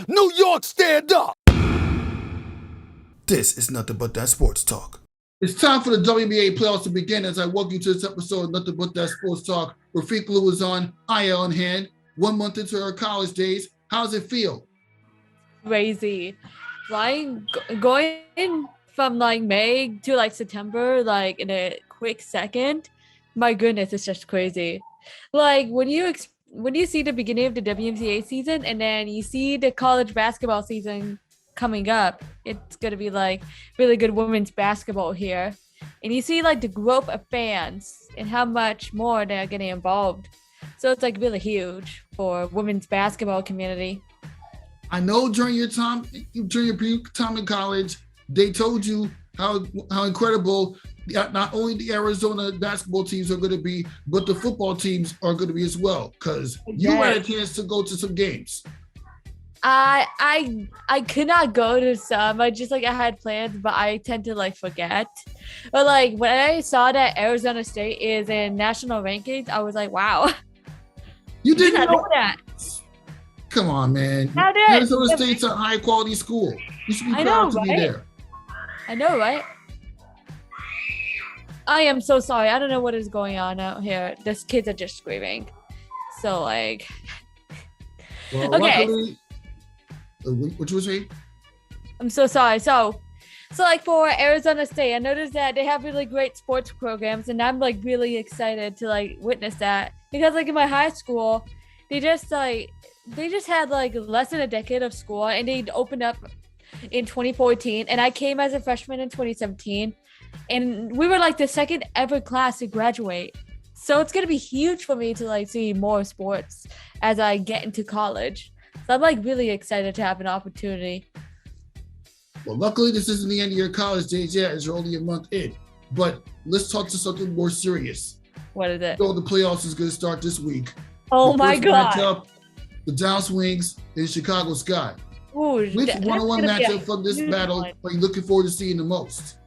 New York, stand up! This is nothing but that sports talk. It's time for the WNBA Playoffs to begin as I welcome you to this episode of Nothing But That Sports Talk. Rafique Louison, Aya on hand, 1 month into her college days. How does it feel? Crazy. Going from like May to like September, like in a quick second. My goodness, it's just crazy. Like when you see the beginning of the WNBA season and then you see the college basketball season coming up, it's gonna be like really good women's basketball here, and you see like the growth of fans and how much more they're getting involved. So it's like really huge for women's basketball community. I know during your time in college, they told you how incredible not only the Arizona basketball teams are going to be, but the football teams are going to be as well. Because you had a chance to go to some games. I could not go to some. I had plans, but I tend to like forget. But like when I saw that Arizona State is in national rankings, I was like, wow. You didn't know that. Come on, man. Arizona State's a high quality school. You should be proud to be there. I know, right? I am so sorry. I don't know what is going on out here. These kids are just screaming. So like, well, okay. Luckily, what you were saying? I'm so sorry. So like for Arizona State, I noticed that they have really great sports programs, and I'm like really excited to like witness that, because like in my high school, they just had like less than a decade of school, and they opened up in 2014, and I came as a freshman in 2017, and we were like the second ever class to graduate. So it's gonna be huge for me to like see more sports as I get into college. So I'm like really excited to have an opportunity. Well, luckily this isn't the end of your college days yet, as you're only a month in. But let's talk to something more serious. What is it? So the playoffs is gonna start this week. Oh my God. Matchup, the Dallas Wings and Chicago Sky. Ooh, which one-on-one matchup from this battle are you looking forward to seeing the most?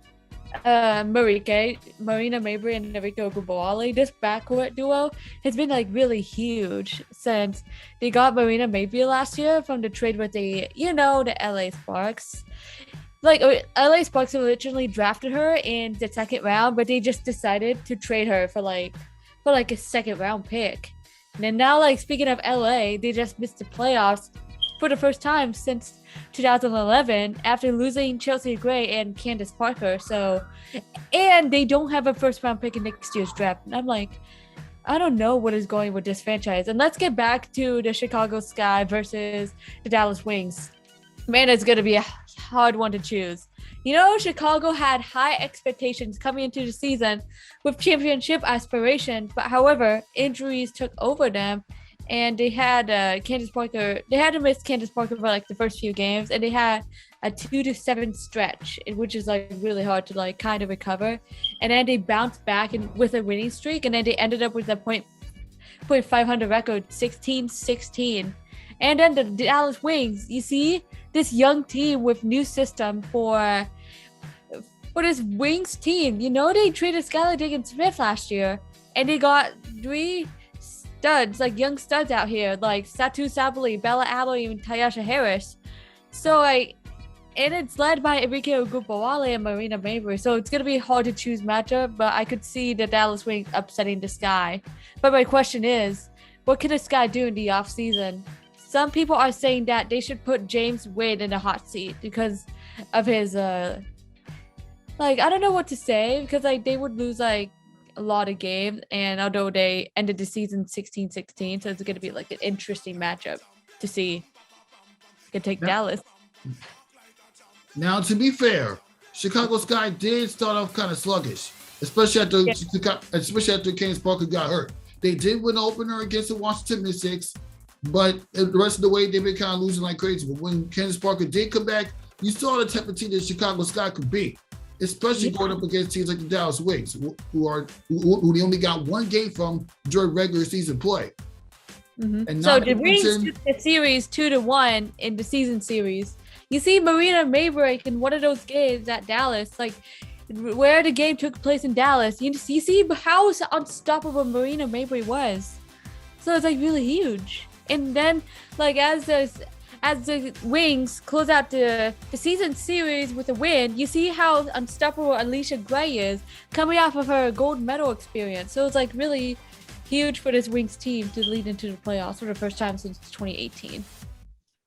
Marieke, Marina, Mabry, and Navigo Gubali. This backcourt duo has been like really huge since they got Marina Mabry last year from the trade with the LA Sparks. Like LA Sparks originally drafted her in the second round, but they just decided to trade her for a second round pick. And then now, like speaking of LA, they just missed the playoffs for the first time since 2011 after losing Chelsea Gray and Candace Parker. And they don't have a first round pick in next year's draft. And I'm like, I don't know what is going with this franchise. And let's get back to the Chicago Sky versus the Dallas Wings. Man, it's going to be a hard one to choose. Chicago had high expectations coming into the season with championship aspirations, but however, injuries took over them. And they had Candace Parker. They had to miss Candace Parker for like the first few games, and they had a 2-7 stretch, which is like really hard to like kind of recover. And then they bounced back with a winning streak, and then they ended up with a .500 record, 16-16. And then the Dallas Wings, you see this young team with new system for this Wings team. They traded Skylar Diggins-Smith last year, and they got 3 studs, like young studs out here, like Satu Sabali, Bella Alloy, and Tyasha Harris. So and it's led by Enrique Gubali and Marina Mabry. So it's gonna be hard to choose matchup, but I could see the Dallas Wings upsetting the Sky. But my question is, what can the Sky do in the off season? Some people are saying that they should put James Wade in the hot seat because of his I don't know what to say, because like they would lose like a lot of games, and although they ended the season 16-16, so it's going to be like an interesting matchup to see. Can take Dallas. Now, to be fair, Chicago Sky did start off kind of sluggish, especially after Candace Parker got hurt. They did win the opener against the Washington Mystics, but the rest of the way they've been kind of losing like crazy. But when Candace Parker did come back, you saw the type of team that Chicago Sky could be, especially going up against teams like the Dallas Wings, who they only got 1 game from during regular season play. Mm-hmm. And so the Wings took the series 2-1 in the season series. You see Marina Mabry in one of those games at Dallas, like where the game took place in Dallas. You see how unstoppable Marina Mabry was. So it's like really huge. And then like as as the Wings close out the season series with a win, you see how unstoppable Alicia Gray is coming off of her gold medal experience. So it's like really huge for this Wings team to lead into the playoffs for the first time since 2018.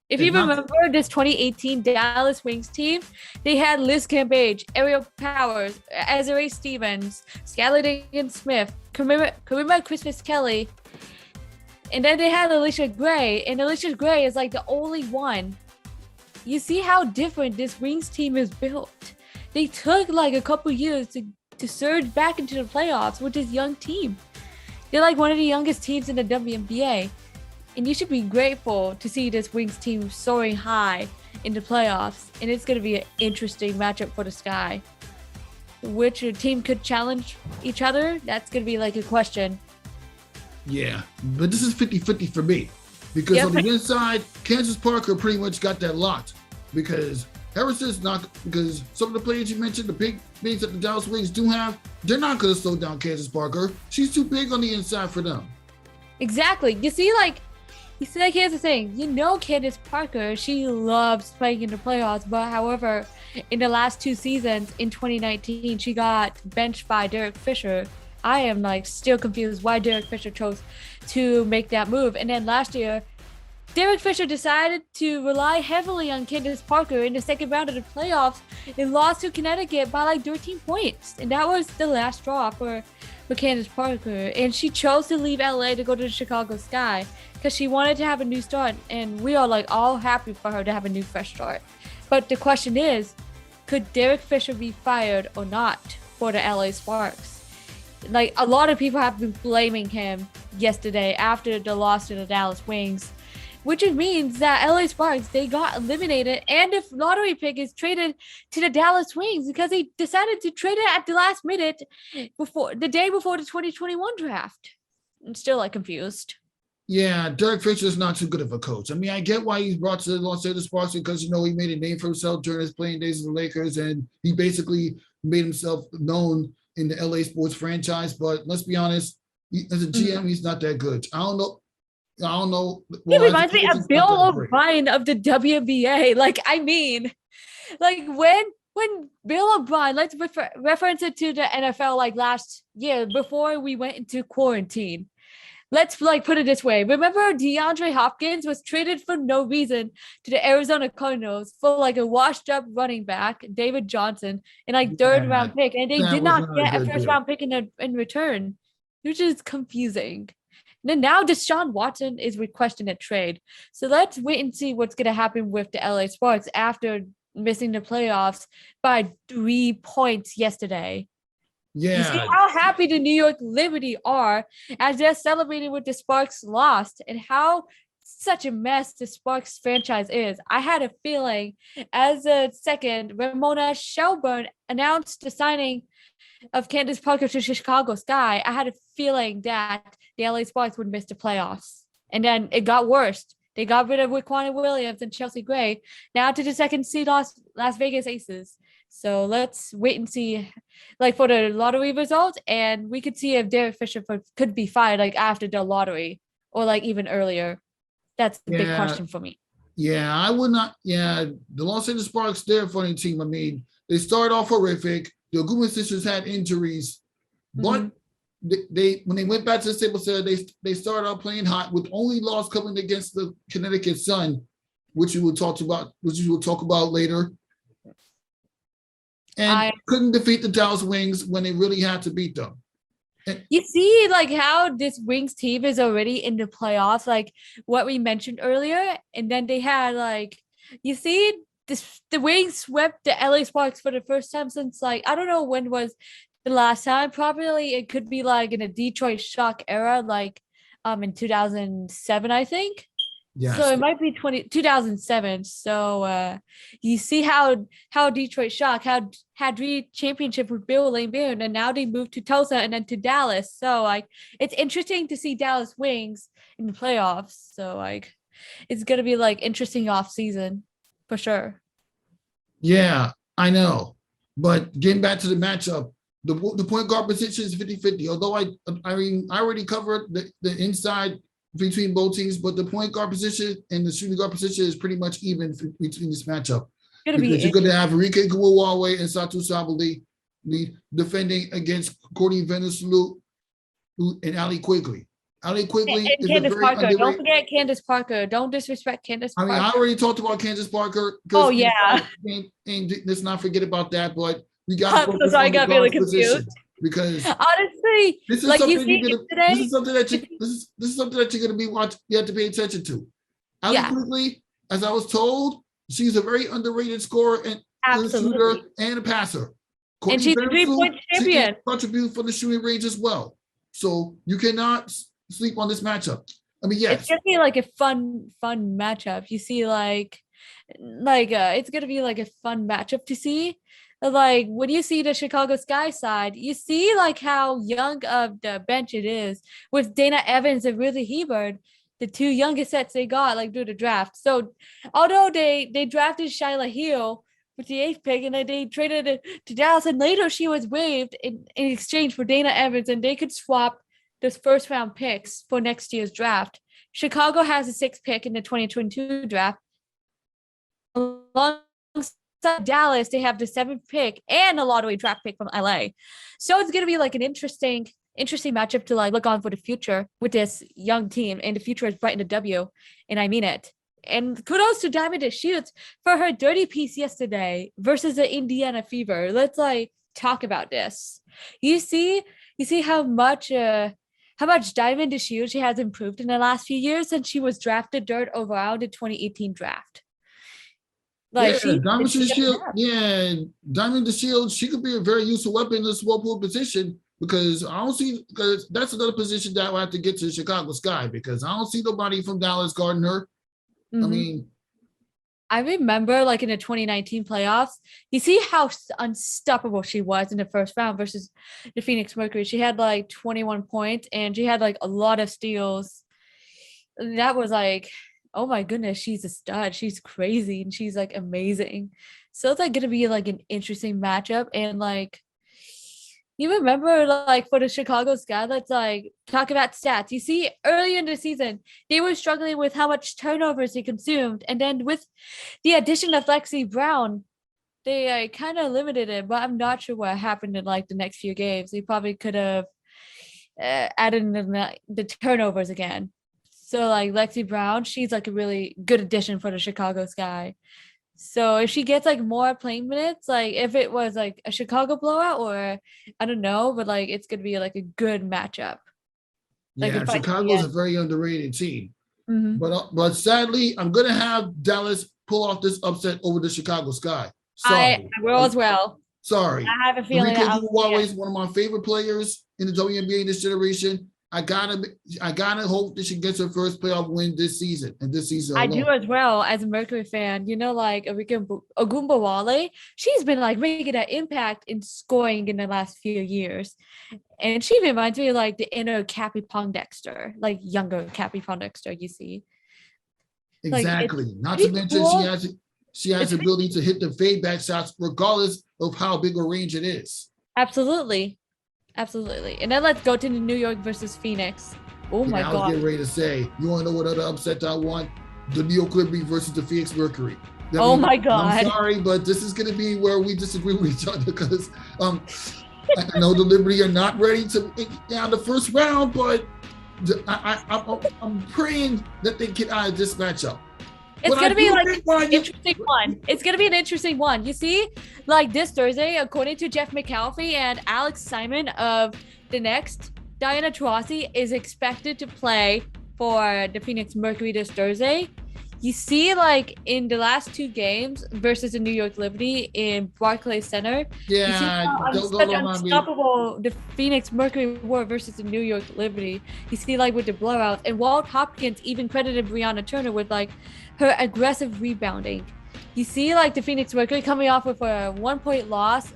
If you remember this 2018 Dallas Wings team, they had Liz Cambage, Ariel Powers, Azare Stevens, Skylar Diggins-Smith, Karima Christmas-Kelly, and then they had Alicia Gray, and Alicia Gray is like the only one. You see how different this Wings team is built. They took like a couple years to surge back into the playoffs with this young team. They're like one of the youngest teams in the WNBA. And you should be grateful to see this Wings team soaring high in the playoffs. And it's going to be an interesting matchup for the Sky. Which team could challenge each other? That's going to be like a question. Yeah, but this is 50-50 for me. Because on the inside, Kansas Parker pretty much got that locked. Because Harrison's not, because some of the players you mentioned, the big bigs that the Dallas Wings do have, they're not going to slow down Kansas Parker. She's too big on the inside for them. Exactly. You see, here's the thing. You know Candace Parker, she loves playing in the playoffs, but however, in the last 2 seasons, in 2019, she got benched by Derek Fisher. I am still confused why Derek Fisher chose to make that move. And then last year, Derek Fisher decided to rely heavily on Candace Parker in the second round of the playoffs and lost to Connecticut by 13 points. And that was the last straw for Candace Parker. And she chose to leave LA to go to the Chicago Sky because she wanted to have a new start. And we are all happy for her to have a new fresh start. But the question is, could Derek Fisher be fired or not for the LA Sparks? A lot of people have been blaming him yesterday after the loss to the Dallas Wings, which means that LA Sparks, they got eliminated, and the lottery pick is traded to the Dallas Wings because they decided to trade it at the last minute the day before the 2021 draft. I'm still confused. Yeah, Derek Fisher's not too good of a coach. I mean, I get why he's brought to the Los Angeles Sparks because, he made a name for himself during his playing days in the Lakers, and he basically made himself known in the LA sports franchise. But let's be honest, as a GM, he's not that good. I don't know. He reminds me of Bill O'Brien of the WNBA. When Bill O'Brien, let's reference it to the NFL last year before we went into quarantine. Let's put it this way. Remember DeAndre Hopkins was traded for no reason to the Arizona Cardinals for a washed up running back, David Johnson, and third round pick. And they did not get a first round pick in return, which is confusing. And then now Deshaun Watson is requesting a trade. So let's wait and see what's going to happen with the LA Sparks after missing the playoffs by 3 points yesterday. Yeah. You see how happy the New York Liberty are as they're celebrating with the Sparks lost and how such a mess the Sparks franchise is. I had a feeling as a second, Ramona Shelburne announced the signing of Candace Parker to Chicago Sky, I had a feeling that the LA Sparks would miss the playoffs. And then it got worse. They got rid of Raquan Williams and Chelsea Gray, now to the second seed Las Vegas Aces. So let's wait and see, for the lottery results, and we could see if Derek Fisher could be fired, after the lottery or even earlier. That's the big question for me. Yeah, I would not. Yeah, the Los Angeles Sparks, they're a funny team. I mean, they started off horrific. The Gubali sisters had injuries, but they when they went back to the stable set, they started out playing hot with only loss coming against the Connecticut Sun, which we will talk about later. And couldn't defeat the Dallas Wings when they really had to beat them. You see, how this Wings team is already in the playoffs, what we mentioned earlier, and then they had you see the Wings swept the LA Sparks for the first time since I don't know when was the last time. Probably it could be in a Detroit Shock era, in 2007, I think. Yes. So it might be 2007. So you see how Detroit Shock had 3 championships with Bill Laimbeer, and now they moved to Tulsa and then to Dallas. So it's interesting to see Dallas Wings in the playoffs. So it's gonna be interesting off season for sure. Yeah, I know. But getting back to the matchup, the point guard position is 50-50. Although I already covered the inside between both teams, but the point guard position and the shooting guard position is pretty much even between this matchup. Because you're going to have Marieke and Satu Sabali defending against Courtney Venezuela and Ali Quigley. Ali Quigley and Candace Parker. Underrated. Don't forget Candace Parker. Don't disrespect Candace Parker. I already talked about Candace Parker. Oh, yeah. And let's not forget about that, but we got to focus on the guard position. Because honestly, this is something that you're gonna be watching. You have to pay attention to. Ali Quigley, as I was told, she's a very underrated scorer and shooter and a passer. And she's a 3-point champion. She can contribute for the shooting range as well. So you cannot sleep on this matchup. I mean, yes, it's gonna be like a fun matchup. You see, it's gonna be like a fun matchup to see. Like when you see the Chicago Sky side, you see like how young of the bench it is with Dana Evans and Ruthie Hebert, the two youngest sets they got like through the draft. So although they drafted Shyla Hill with the 8th pick and then they traded it to Dallas and later she was waived in exchange for Dana Evans and they could swap those first round picks for next year's draft. Chicago has the 6th pick in the 2022 draft. Dallas, they have the 7th pick and a lottery draft pick from LA. So it's going to be like an interesting matchup to like look on for the future with this young team, and the future is bright in the W, and I mean it. And kudos to Diamond DeShields for her dirty piece yesterday versus the Indiana Fever. Let's like talk about this. You see how much Diamond DeShields she has improved in the last few years since she was drafted third overall in the 2018 draft. Like Diamond DeShields, she could be a very useful weapon in the small pool position because that's another position that will have to get to Chicago Sky because I don't see nobody from Dallas guarding her. Mm-hmm. I mean, I remember like in the 2019 playoffs, you see how unstoppable she was in the first round versus the Phoenix Mercury. She had like 21 points and she had like a lot of steals. That was like, oh my goodness, she's a stud. She's crazy and she's like amazing. So it's like going to be like an interesting matchup. And like, you remember like for the Chicago Sky, let's like talk about stats. You see early in the season, they were struggling with how much turnovers they consumed. And then with the addition of Lexi Brown, they kind of limited it, but I'm not sure what happened in like the next few games. They probably could have added in the turnovers again. So like Lexi Brown, she's like a really good addition for the Chicago Sky. So if she gets like more playing minutes, like if it was like a Chicago blowout or I don't know, but like it's going to be like a good matchup. Like Chicago is a very underrated team. Mm-hmm. But sadly, I'm going to have Dallas pull off this upset over the Chicago Sky. Sorry. I will as well. Sorry. I have a feeling that Gubali is one of my favorite players in the WNBA this generation. I gotta hope that she gets her first playoff win this season and this season alone. I do as well as a Mercury fan. You know, like Ogunbowale, she's been like making an impact in scoring in the last few years, and she reminds me of like the inner Cappy Pondexter, like younger Cappy Pondexter. You see, exactly. Like, not to mention cool. she has the ability to hit the fade back shots regardless of how big a range it is. Absolutely. And then let's go to the New York versus Phoenix. Oh my God. I was getting ready to say, you want to know what other upset I want? The New York Liberty versus the Phoenix Mercury. My God. I'm sorry, but this is going to be where we disagree with each other because I know the Liberty are not ready to down the first round, but I'm praying that they get out of this matchup. It's going to be like an interesting one. It's going to be an interesting one. You see, like this Thursday, according to Jeff McAuliffe and Alex Simon of The Next, Diana Taurasi is expected to play for the Phoenix Mercury this Thursday. You see, like in the last 2 games versus the New York Liberty in Barclays Center, you see how unstoppable the Phoenix Mercury were versus the New York Liberty. You see, like with the blowouts, and Walt Hopkins even credited Brianna Turner with like her aggressive rebounding. You see, like the Phoenix Mercury coming off with a 1-point loss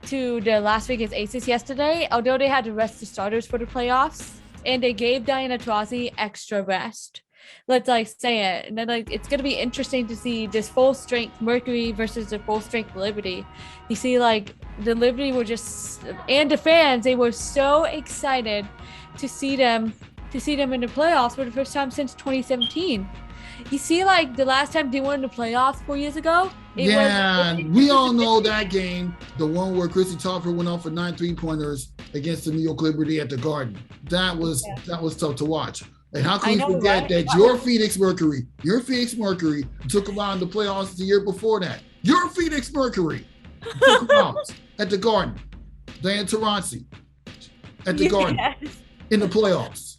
to the Las Vegas Aces yesterday, although they had to rest the starters for the playoffs, and they gave Diana Taurasi extra rest. Let's like say it. And then like it's gonna be interesting to see this full strength Mercury versus the full strength Liberty. You see, like the Liberty were just, and the fans, they were so excited to see them to see them in the playoffs for the first time since 2017. You see, like the last time they won in the playoffs 4 years ago. We all know that game, the one where Chrissy Topper went off for 9 3-pointers against the New York Liberty at the Garden. That was tough to watch. And how can we forget that your Phoenix Mercury took them out in the playoffs the year before that? Your Phoenix Mercury took them out at the Garden. Diana Taurasi at the Garden in the playoffs.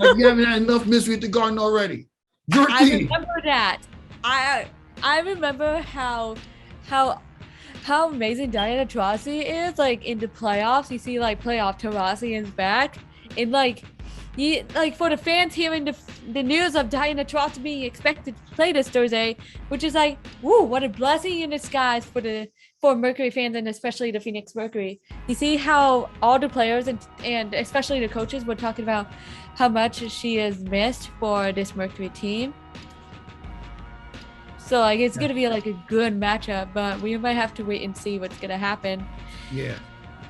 Like you haven't had enough misery at the Garden already. Your team. I remember that. I remember how amazing Diana Taurasi is. Like in the playoffs, you see like playoff Taurasi is back, and like for the fans hearing the news of Diana Taurasi being expected to play this Thursday, which is like, woo, what a blessing in disguise for Mercury fans and especially the Phoenix Mercury. You see how all the players and especially the coaches were talking about how much she is missed for this Mercury team. So like it's gonna be like a good matchup, but we might have to wait and see what's gonna happen. Yeah.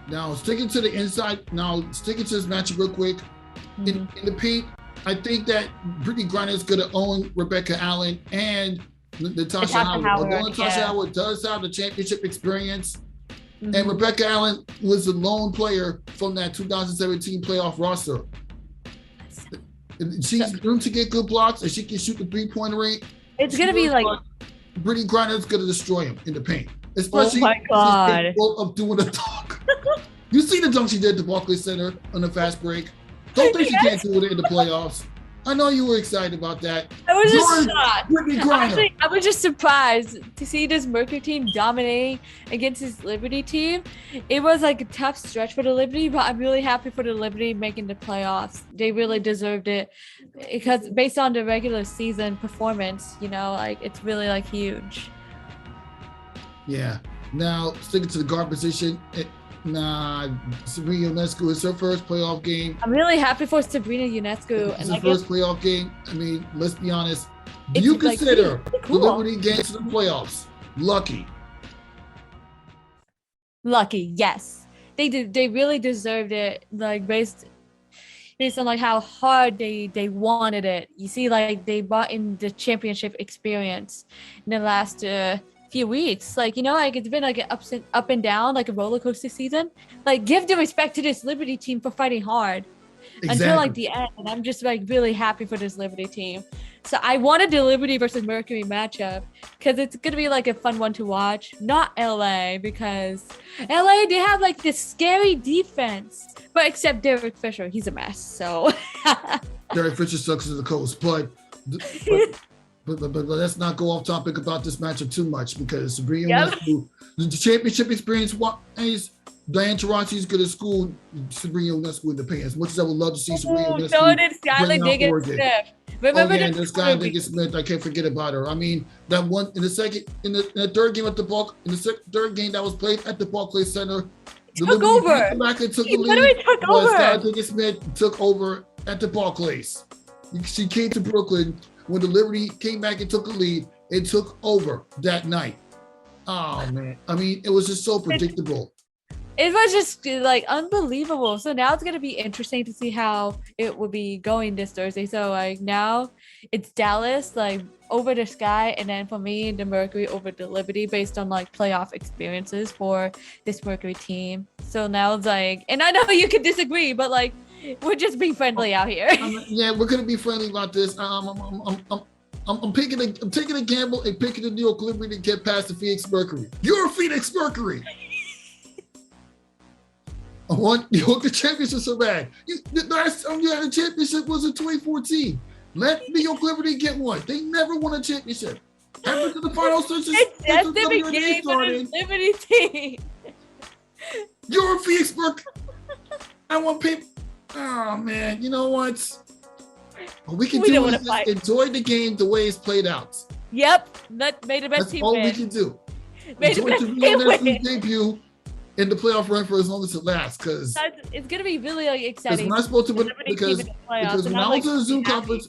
Now sticking to this matchup real quick. In the paint, I think that Brittany Griner is gonna own Rebecca Allen and Natasha Howard. Although Natasha Howard does have the championship experience, and Rebecca Allen was the lone player from that 2017 playoff roster. She's room to get good blocks, and she can shoot the 3-point rate. It's gonna be like Brittany Griner is gonna destroy him in the paint, especially oh my God. She's capable of doing a dunk. You see the dunk she did at the Barclays Center on the fast break. Don't think she can't do it in the playoffs. I know you were excited about that. I was just shocked. Actually, I was just surprised to see this Mercury team dominating against this Liberty team. It was like a tough stretch for the Liberty, but I'm really happy for the Liberty making the playoffs. They really deserved it because based on the regular season performance, like it's really like huge. Yeah. Now sticking to the guard position. Sabrina Ionescu is her first playoff game. I'm really happy for Sabrina Ionescu. It's her first playoff game. I mean, let's be honest. Do you consider the Liberty getting to the playoffs lucky? Lucky, yes. They did. They really deserved it. Like based on like how hard they wanted it. You see, like they brought in the championship experience in the last few weeks. Like it's been like an up and down, like a roller coaster season. Like give the respect to this Liberty team for fighting hard until like the end. And I'm just like really happy for this Liberty team. So I wanted the Liberty versus Mercury matchup because it's gonna be like a fun one to watch. Not LA, because LA they have like this scary defense, but except Derek Fisher, he's a mess. So Derek Fisher sucks as the coach, but let's not go off topic about this matchup too much because Sabrina Ionescu, the championship experience is Diana Taurasi is going to school Sabrina Ionescu in the paint. As much as I would love to see Sabrina Ionescu. So did Skylar Diggins-Smith. Remember there's Skylar Diggins-Smith. I can't forget about her. I mean, that one in the third game at the third game that was played at the Barclays Center, took over. Skylar Diggins-Smith took over at the Barclays. She came to Brooklyn. When the Liberty came back and took a lead, it took over that night. Oh, man. I mean, it was just so predictable. It was just like unbelievable. So now it's going to be interesting to see how it will be going this Thursday. So like now it's Dallas like over the Sky, and then for me, the Mercury over the Liberty based on like playoff experiences for this Mercury team. So now it's like, and I know you could disagree, but like, we're just being friendly out here. Yeah, we're gonna be friendly about this. I'm taking a gamble and picking the New York Liberty to get past the Phoenix Mercury. You're a Phoenix Mercury. I want New York the championship so bad. The last time you had a championship was in 2014. Let New York Liberty get one. They never won a championship. Haven't to the finals since the beginning of the Liberty team. You're a Phoenix Mercury. I want people. Oh man, you know what? What we can do is just enjoy the game the way it's played out. Yep, that made the best team. That's all we can do. Enjoy the debut in the playoff run for as long as it lasts, because it's gonna be really like exciting. When I spoke to because when I was in the Zoom conference,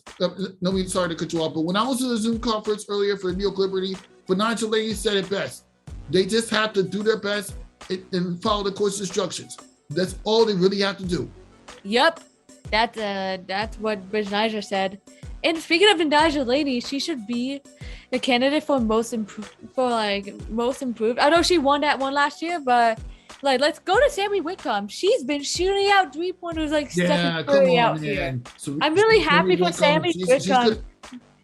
sorry to cut you off, but when I was in the Zoom conference earlier for New York Liberty, Financial Lady said it best. They just have to do their best and follow the coach's instructions. That's all they really have to do. Yep. That's what Bijnaja said. And speaking of Bijnaja Lady, she should be the candidate for most improved. I know she won that one last year, but like let's go to Sammy Whitcomb. She's been shooting out 3-pointers like Stephen Yeah, come Curry on, out here. man. So, I'm really Sammy happy for Whitcomb, Sammy she's Whitcomb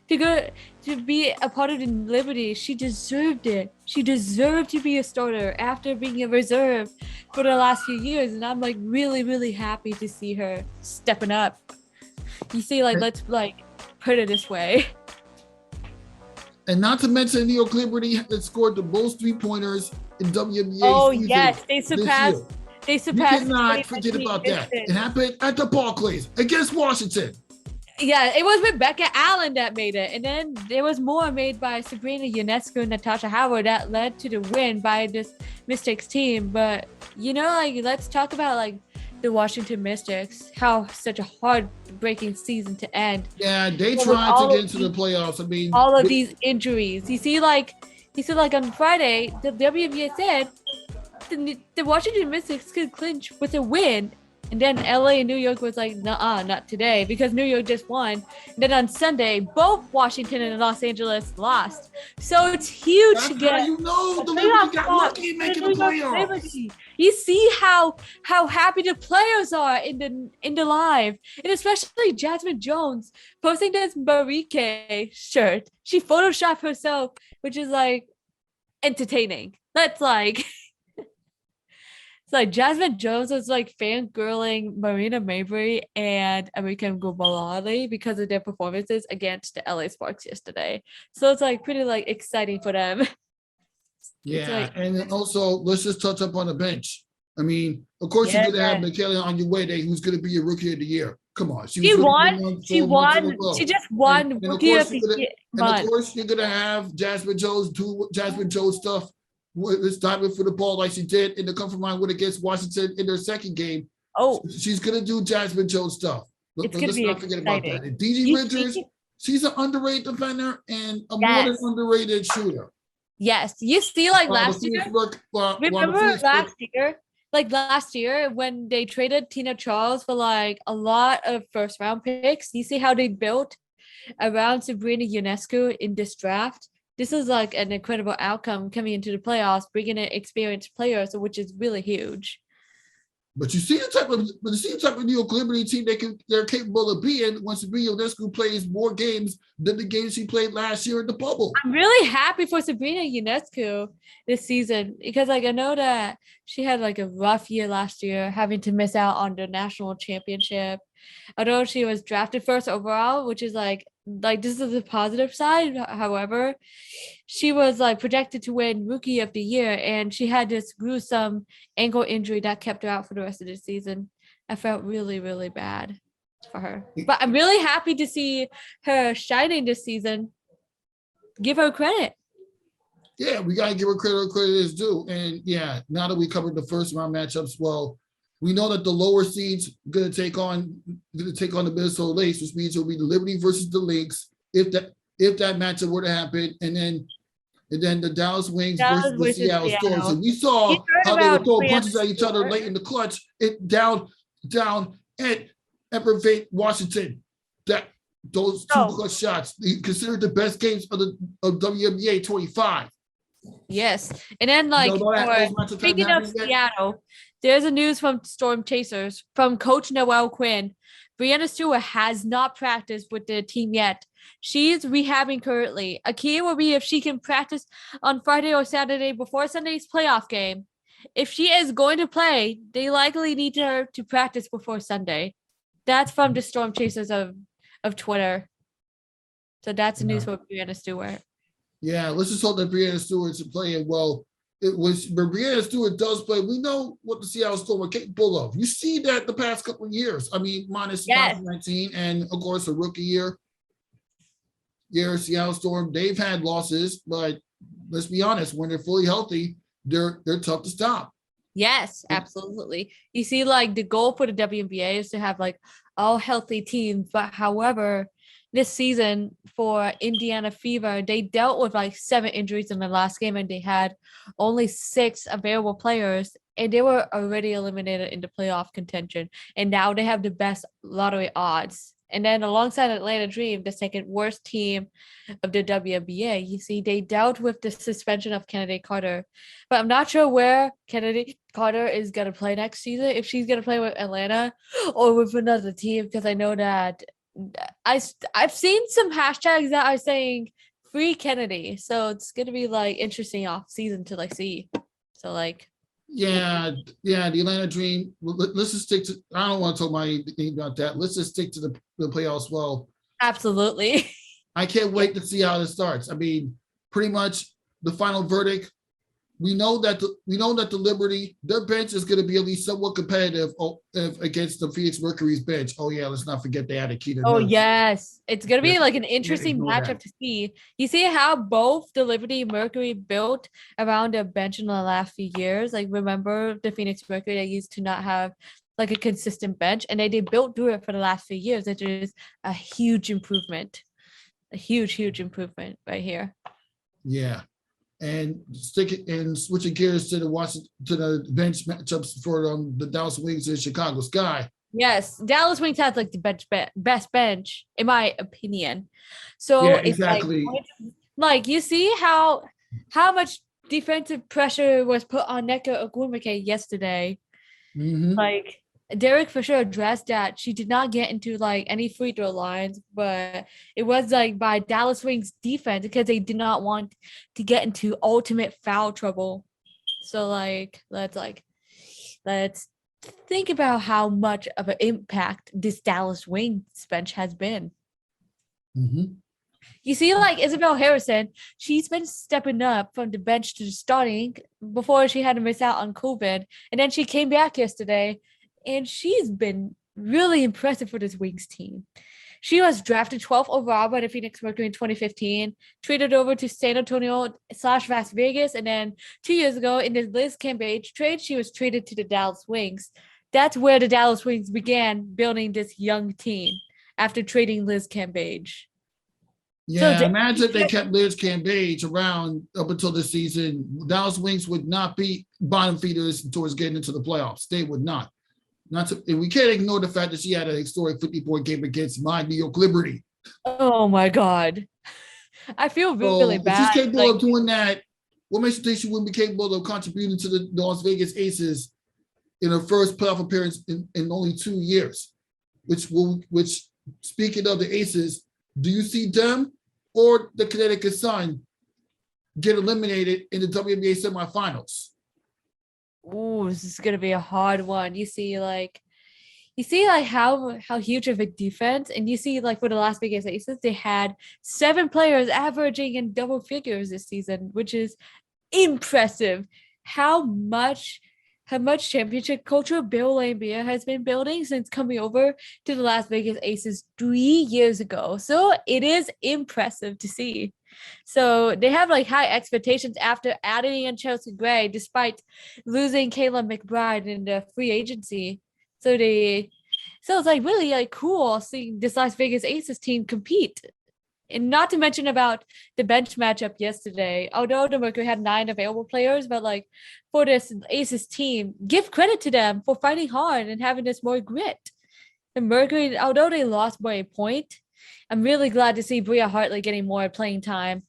good. to be a part of the Liberty. She deserved it. She deserved to be a starter after being a reserve for the last few years. And I'm like really, really happy to see her stepping up. You see, like, let's like put it this way. And not to mention New York Liberty that scored the most 3-pointers in WNBA. Oh season yes, they this surpassed. year. They You surpassed. cannot forget about that. It happened at the Barclays against Washington. Yeah, it was Rebecca Allen that made it. And then there was more made by Sabrina Ionescu and Natasha Howard that led to the win by this Mystics team. But, you know, like, let's talk about, like, the Washington Mystics, how such a heartbreaking season to end. Yeah, they tried to get into the playoffs. I mean, all of these injuries. You see, like on Friday, the WNBA said the Washington Mystics could clinch with a win. And then LA and New York was like, nah, not today, because New York just won. And then on Sunday, both Washington and Los Angeles lost. So it's huge to get. How you know the Liberty got lucky in making the playoffs. You see how happy the players are in the live, and especially Jasmine Jones posting this Marieke shirt. She photoshopped herself, which is like entertaining. That's like. Like Jasmine Jones was like fangirling Marina Mabry and American Gubali because of their performances against the LA Sparks yesterday. So it's like pretty like exciting for them. Yeah, like, and then also let's just touch up on the bench. I mean, of course you're gonna have Michaela on your way there, who's gonna be your rookie of the year. Come on, she won. She just won. And of course you're gonna have Jasmine Jones do Jasmine Jones stuff. It's diving for the ball like she did in the comfort line win against Washington in their second game. Oh, she's gonna do Jasmine Jones stuff. Let's not forget about that. And DG Winters, she's an underrated defender and a more than underrated shooter. Yes, you see, like last year. Remember last year when they traded Tina Charles for like a lot of first round picks. You see how they built around Sabrina Ionescu in this draft. This is like an incredible outcome coming into the playoffs, bringing in experienced players, which is really huge. But you see the type of New York Liberty team they're capable of being when Sabrina Ionescu plays more games than the games she played last year in the bubble. I'm really happy for Sabrina Ionescu this season because like I know that she had like a rough year last year, having to miss out on the national championship. Although she was drafted first overall, which is like this is the positive side. However, she was like projected to win Rookie of the Year, and she had this gruesome ankle injury that kept her out for the rest of the season. I felt really, really bad for her, but I'm really happy to see her shining this season. Give her credit. Yeah, we gotta give her credit. Credit is due, and yeah, now that we covered the first round matchups, well. We know that the lower seeds gonna take on the Minnesota Lynx, which means it'll be the Liberty versus the Lynx if that matchup were to happen, and then the Dallas Wings versus the Seattle Storm. So we saw how they were throwing punches at each other late in the clutch. It down and prevent Washington. Those two clutch shots considered the best games of WNBA 25. Yes, and then speaking of Seattle. There's a news from Storm Chasers from Coach Noelle Quinn. Breanna Stewart has not practiced with the team yet. She's rehabbing currently. A key will be if she can practice on Friday or Saturday before Sunday's playoff game. If she is going to play, they likely need her to practice before Sunday. That's from the Storm Chasers of Twitter. So that's the news for Breanna Stewart. Yeah, let's just hope that Breanna Stewart's playing well. When Brianna Stewart does play, we know what the Seattle Storm are capable of. You see that the past couple of years. I mean, minus 2019 and, of course, a rookie year. Seattle Storm, they've had losses, but let's be honest, when they're fully healthy, they're tough to stop. Yes, absolutely. You see, like, the goal for the WNBA is to have, like, all healthy teams. But, however, this season for Indiana Fever, they dealt with like 7 injuries in the last game, and they had only 6 available players, and they were already eliminated into playoff contention. And now they have the best lottery odds. And then alongside Atlanta Dream, the second worst team of the WNBA, you see, they dealt with the suspension of Kennedy Carter. But I'm not sure where Kennedy Carter is going to play next season, if she's going to play with Atlanta or with another team, because I know that I've seen some hashtags that are saying free Kennedy. So it's going to be like interesting off season to like see. So like, Yeah, the Atlanta Dream. Let's just stick to. I don't want to talk about that. Let's just stick to the playoffs. Well, absolutely. I can't wait to see how this starts. I mean, pretty much the final verdict. We know that the Liberty, their bench is going to be at least somewhat competitive against the Phoenix Mercury's bench. Oh yeah, let's not forget they added Keita. Oh yes, it's going to be like an interesting matchup to see. You see how both the Liberty Mercury built around their bench in the last few years. Like remember the Phoenix Mercury, they used to not have like a consistent bench, and they built through it for the last few years. It is a huge improvement, huge improvement right here. Yeah. And switching gears to the bench matchups for the Dallas Wings and Chicago Sky. Yes, Dallas Wings has like the best bench in my opinion. So yeah, it's exactly. like you see how much defensive pressure was put on Nneka Ogwumike yesterday. Mm-hmm. Like Derek for sure addressed that she did not get into like any free throw lines, but it was like by Dallas Wings defense because they did not want to get into ultimate foul trouble. So let's think about how much of an impact this Dallas Wings bench has been. Mm-hmm. You see, like Isabel Harrison, she's been stepping up from the bench to starting before she had to miss out on COVID, and then she came back yesterday. And she's been really impressive for this Wings team. She was drafted 12th overall by the Phoenix Mercury in 2015, traded over to San Antonio / Las Vegas, and then 2 years ago in the Liz Cambage trade, she was traded to the Dallas Wings. That's where the Dallas Wings began building this young team after trading Liz Cambage. Yeah, so imagine if they kept Liz Cambage around up until this season. Dallas Wings would not be bottom feeders towards getting into the playoffs. They would not. And we can't ignore the fact that she had a historic 50-point game against my New York Liberty. Oh my God. I feel really bad. If she's capable of doing that, what makes you think she wouldn't be capable of contributing to the Las Vegas Aces in her first playoff appearance in only 2 years? Which speaking of the Aces, do you see them or the Connecticut Sun get eliminated in the WNBA semifinals? Ooh, this is gonna be a hard one. You see how huge of a defense, and you see like for the Las Vegas Aces, they had 7 players averaging in double figures this season, which is impressive. How much championship culture Bill Laimbeer has been building since coming over to the Las Vegas Aces 3 years ago. So it is impressive to see. So they have like high expectations after adding in Chelsea Gray, despite losing Kayla McBride in the free agency. So it's like really like cool seeing this Las Vegas Aces team compete. And not to mention about the bench matchup yesterday, although the Mercury had 9 available players, but like for this Aces team, give credit to them for fighting hard and having this more grit. The Mercury, although they lost by a point, I'm really glad to see Bria Hartley getting more playing time.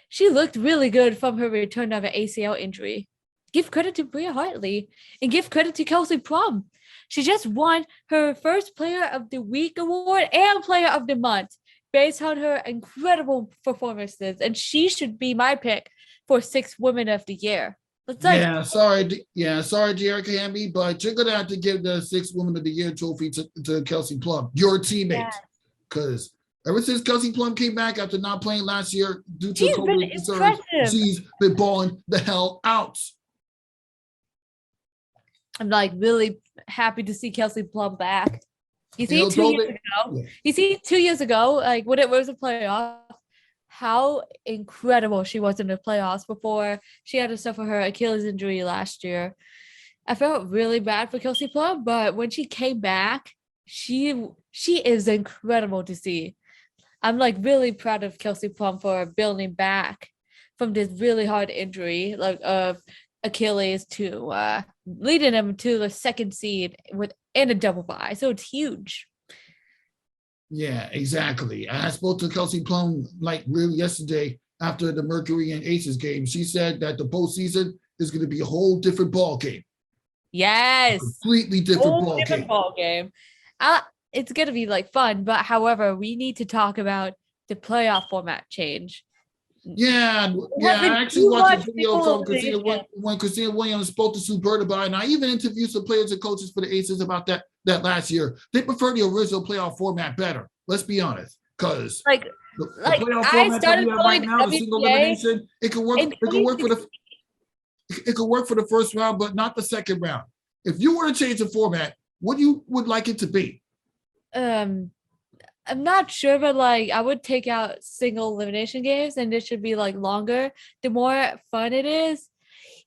She looked really good from her return of an ACL injury. Give credit to Bria Hartley and give credit to Kelsey Plum. She just won her first Player of the Week award and Player of the Month based on her incredible performances, and she should be my pick for 6th Women of the Year. Sorry, Jerica Hamby, but you're gonna have to give the 6th Woman of the Year trophy to Kelsey Plum, your teammate, because ever since Kelsey Plum came back after not playing last year due to COVID concerns, she's been balling the hell out. I'm like really happy to see Kelsey Plum back. You see, 2 years ago, like when it was a playoff, how incredible she was in the playoffs before she had to suffer her Achilles injury last year. I felt really bad for Kelsey Plum, but when she came back, she is incredible to see. I'm like really proud of Kelsey Plum for building back from this really hard injury, like of Achilles, to leading him to the second seed and a double bye. So it's huge. Yeah, exactly. I spoke to Kelsey Plum like really yesterday after the Mercury and Aces game. She said that the postseason is going to be a whole different ball game. Yes. A completely different ball game. Ball game. It's going to be like fun, but however, we need to talk about the playoff format change. Yeah. I actually watched a video from when Christina Williams spoke to Sue Bird about it, and I even interviewed some players and coaches for the Aces about that last year. They prefer the original playoff format better. Let's be honest, because the playoff format that we have right now, the single elimination, it can work. It could work for the first round, but not the second round. If you were to change the format, what you would like it to be? I'm not sure, but like I would take out single elimination games and it should be like longer. The more fun it is,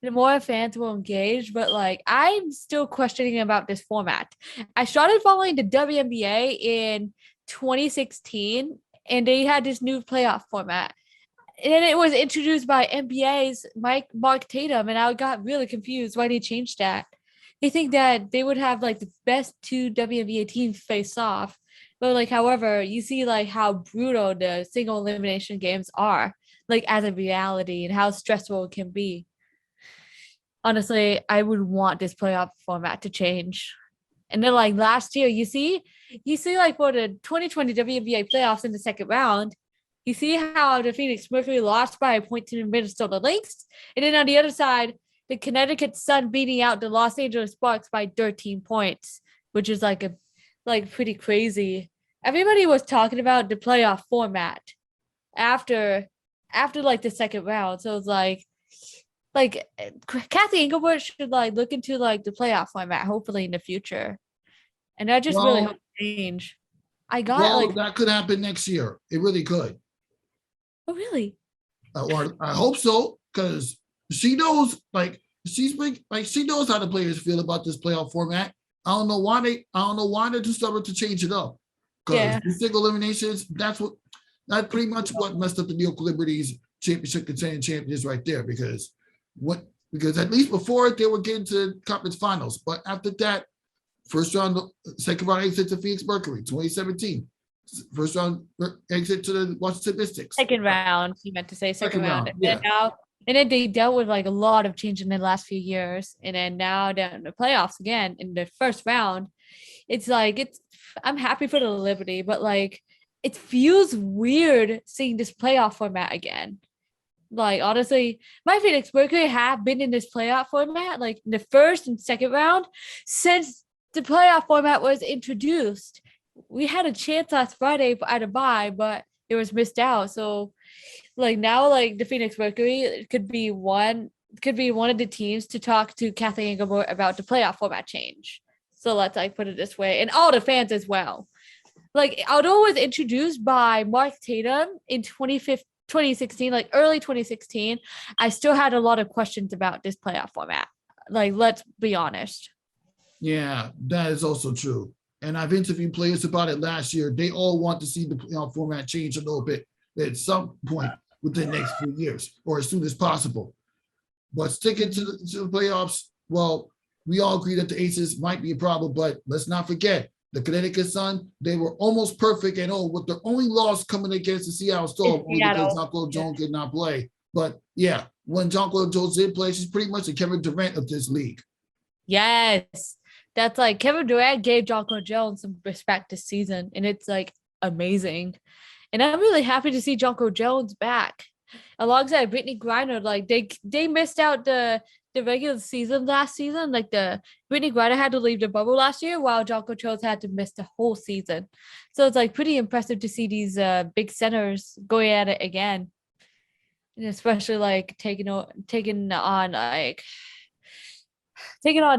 the more fans will engage. But like I'm still questioning about this format. I started following the WNBA in 2016 and they had this new playoff format. And it was introduced by NBA's Mark Tatum, and I got really confused why they changed that. They think that they would have like the best two WNBA teams face off. But like, however, you see like how brutal the single elimination games are, like as a reality, and how stressful it can be. Honestly, I would want this playoff format to change. And then like last year, you see like for the 2020 WNBA playoffs in the second round, you see how the Phoenix Mercury lost by a point to the Minnesota Lynx, and then on the other side, the Connecticut Sun beating out the Los Angeles Sparks by 13 points, which is like pretty crazy. Everybody was talking about the playoff format after like the second round. So it's like Kathy Engelbert should like look into like the playoff format hopefully in the future. And I just really hope to change. That could happen next year. It really could. Oh really? Or I hope so, because she knows she knows how the players feel about this playoff format. I don't know why they're too stubborn to change it up. Because the single eliminations, that's pretty much what messed up the New York Liberty's championship contending champions right there. Because at least before they were getting to conference finals, but after that, first round, second round exit to Phoenix Mercury, 2017. First round exit to the Washington Mystics. Second round, you meant to say second round. Yeah. And then they dealt with like a lot of change in the last few years. And then now they're in the playoffs again in the first round. I'm happy for the Liberty, but like it feels weird seeing this playoff format again. Like honestly, my Phoenix Mercury have been in this playoff format like in the first and second round since the playoff format was introduced. We had a chance last Friday at a bye, but it was missed out. So like now, like the Phoenix Mercury could be one of the teams to talk to Kathy Engelbert about the playoff format change. So let's like put it this way, and all the fans as well. Like although it was introduced by Mark Tatum in 2016, like early 2016, I still had a lot of questions about this playoff format. Like let's be honest. Yeah, that is also true. And I've interviewed players about it last year. They all want to see the playoff format change a little bit at some point within the next few years or as soon as possible. But sticking to the playoffs, well, we all agree that the Aces might be a problem, but let's not forget the Connecticut Sun, they were almost perfect and with their only loss coming against the Seattle Storm because Jonquel Jones did not play. But yeah, when Jonquel Jones did play, she's pretty much the Kevin Durant of this league. Yes. That's like Kevin Durant gave Jonquel Jones some respect this season, and it's like amazing. And I'm really happy to see Jonquel Jones back alongside Brittany Griner. Like they missed out the regular season last season. Like the Brittany Griner had to leave the bubble last year, while Jonquel Jones had to miss the whole season. So it's like pretty impressive to see these big centers going at it again, and especially like taking on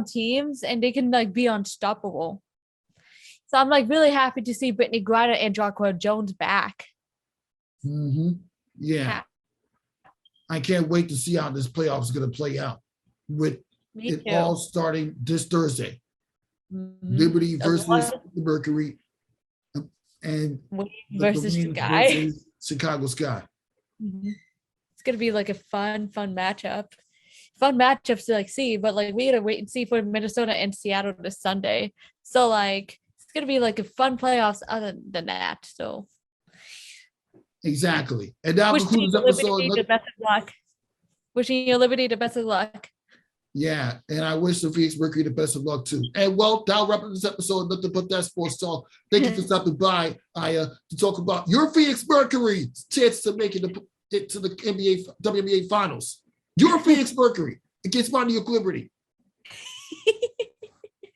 teams, and they can like be unstoppable. So I'm like really happy to see Brittany Griner and Jonquel Jones back. Mm-hmm. Yeah. I can't wait to see how this playoff is going to play out with it all starting this Thursday. Mm-hmm. Liberty versus the Mercury. and Wings the versus Wings Sky. versus Chicago Sky. Mhm. It's gonna be like a fun matchup. Fun matchups to like see, but like we gotta wait and see for Minnesota and Seattle this Sunday. So like it's gonna be like a fun playoffs other than that. So Exactly. And that wishing concludes you this episode. Liberty the best of luck. Wishing you Liberty the best of luck. Yeah, and I wish the Wings-Mercury the best of luck too. And well, that'll wrap up this episode. Nothing but that sports talk. Thank you for stopping by, Aya, to talk about your Phoenix-Mercury's chance to make it to the WNBA Finals. Your Phoenix-Mercury against Marieke Liberty.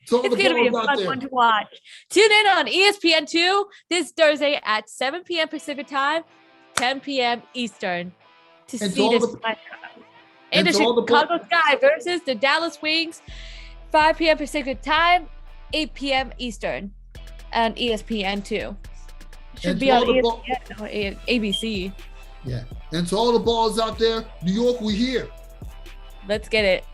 So It's going to be a fun one to watch. Tune in on ESPN2 this Thursday at 7 p.m. Pacific time, 10 p.m. Eastern to see this matchup. And the Chicago Sky versus the Dallas Wings, 5 p.m. Pacific time, 8 p.m. Eastern on ESPN2. Should be on ESPN or ABC. Yeah. And to all the balls out there, New York, we here. Let's get it.